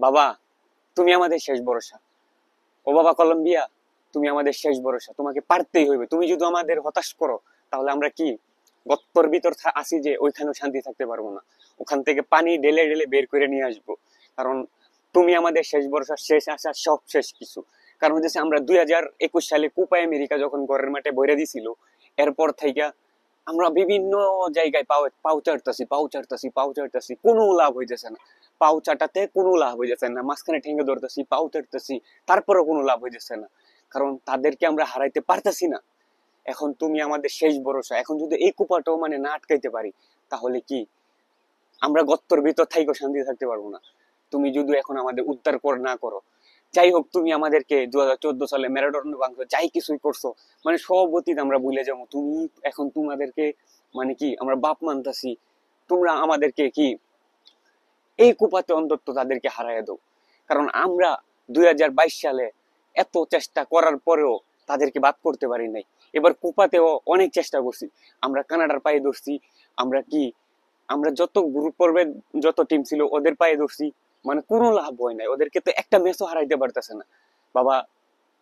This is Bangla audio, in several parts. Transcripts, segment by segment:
বাবা তুমি আমাদের শেষ ভরসা, ও বাবা কলম্বিয়া তুমি আমাদের শেষ ভরসা, তোমাকে পারতেই হইবে। তুমি যদি আমাদের হতাশ করো তাহলে আমরা কি গত্তর ভিতর আসি যে ওইখানেও শান্তি থাকতে পারবো না, ওখান থেকে পানি ঢেলে ঢেলে বের করে নিয়ে আসবো। কারণ তুমি আমাদের শেষ ভরসা, শেষ আশা, সব শেষ কিছু। কারণ হচ্ছে আমরা 2021 সালে কোপা আমেরিকা যখন ঘরের মাঠে বইরা দিছিল, এরপর থেকে আমরা বিভিন্ন জায়গায় পাও চাটতেছি, কোনো লাভ হইতেছে না। পাও চাটাতে কোনো লাভ হইতেছে না, মাঝখানে ঠেঙ্গে ধরতেছি, পাও চাটতেছি, তারপরেও কোনো লাভ হইতেছে না। কারণ তাদেরকে আমরা হারাইতে পারতেছি না। এখন তুমি আমাদের শেষ ভরসা। এখন যদি এই কুপাটাও মানে না আটকাইতে পারি, তাহলে কি আমরা গত্তর ভিতর থাইকো শান্তি থাকতে পারবো না। তুমি যদি এখন আমাদের উদ্ধার না করো, যাই হোক তুমি আমাদেরকে 2014 সালে ম্যারাডোনা ভাঙছো, যাই কিছুই করছো, মানে সব অতীত আমরা ভুলে যাবো। তুমি এখন তোমাদেরকে মানে কি আমরা বাপ মানতাছি, তোমরা আমাদেরকে কি এই কুপাতে অন্তত তাদেরকে হারাইয়া দাও। কারণ আমরা 2022 সালে এত চেষ্টা করার পরেও তাদেরকে বাদ করতে পারি নাই। এবার কুপাতেও অনেক চেষ্টা করছি, আমরা কানাডার পায়ে ধরছি, আমরা কি আমরা যত গ্রুপ পর্বে যত টিম ছিল ওদের পায়ে ধরছি, মানে কোনো লাভ হয় নাই। ওদেরকে তো একটা ম্যাচও হারাইতে পারতেছে না। বাবা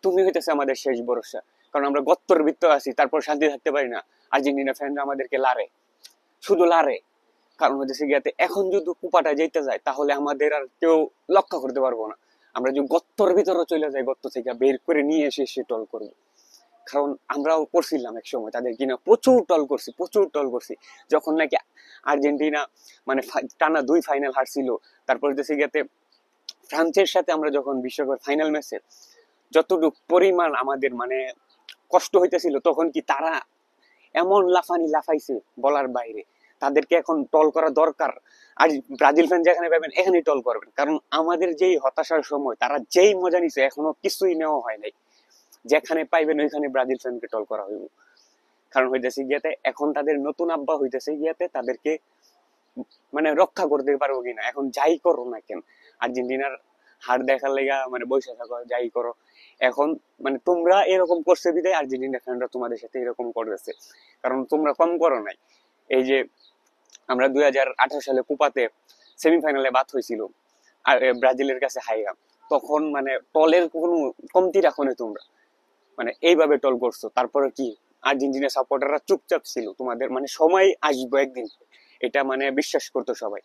তুমি হইতেছে আমাদের শেষ ভরসা। কারণ আমরা গত্তর বৃত্ত আছি, তারপর শান্তি থাকতে পারি না। আর্জেন্টিনা ফ্যানরা আমাদেরকে লারে, শুধু লারে। কারণ হচ্ছে গিয়াতে এখন যদি কুপাটা যেতে যায় তাহলে আমাদের আর কেউ লক্ষ্য করতে পারবো না। আমরা যদি গত্তর ভিতরে চলে যাই, গত্ত থেকে বের করে নিয়ে এসে সে টল করবো। কারণ আমরাও করছিলাম এক সময় তাদের কিনা প্রচুর টল করছি। যখন নাকি আর্জেন্টিনা মানে টানা 2 ফাইনাল হারছিল, তারপর হচ্ছে গিয়াতে ফ্রান্সের সাথে আমরা যখন বিশ্বকাপ ফাইনাল ম্যাচে যতটুকু পরিমাণ আমাদের মানে কষ্ট হইতেছিল, তখন কি তারা এমন লাফানি লাফাইছে বলার বাইরে। তাদেরকে এখন টল করা দরকার। আর ব্রাজিল ফ্যান যেখানে পাবেন এখানেই টল করবেন, কারণ আমাদের যেই হতাশার সময় তারা যেই মজা নিছে এখনো কিছুই নেওয়া হয় নাই। যেখানে পাইবেন ওইখানে ব্রাজিল ফ্যানকে টল করা হইব। কারণ হইতেছে গিয়াতে এখন তাদের নতুন আব্বা হইতেছে গিয়াতে তাদেরকে মানে রক্ষা করতে পারবো কিনা। এখন যাই করো না কেন, আর্জেন্টিনার হার দেখার লেগা মানে বসে থাকো, যাই করো। এখন মানে তোমরা এরকম করছে বিদায় আর্জেন্টিনা ফ্যানরা তোমাদের সাথে এরকম করতেছে। কারণ তোমরা কম করো নাই। এই যে আমরা 2018 সালে কুপাতে সেমিফাইনালে বাদ হয়েছিল আর ব্রাজিলের কাছে হাইরাম, তখন মানে টলের কোনো কমতি রাখো না তোমরা, মানে এইভাবে টল করছো। তারপরে কি আর্জেন্টিনা সাপোর্টাররা চুপচাপ ছিল, তোমাদের মানে সময় আসবে একদিন, এটা মানে বিশ্বাস করতো সবাই।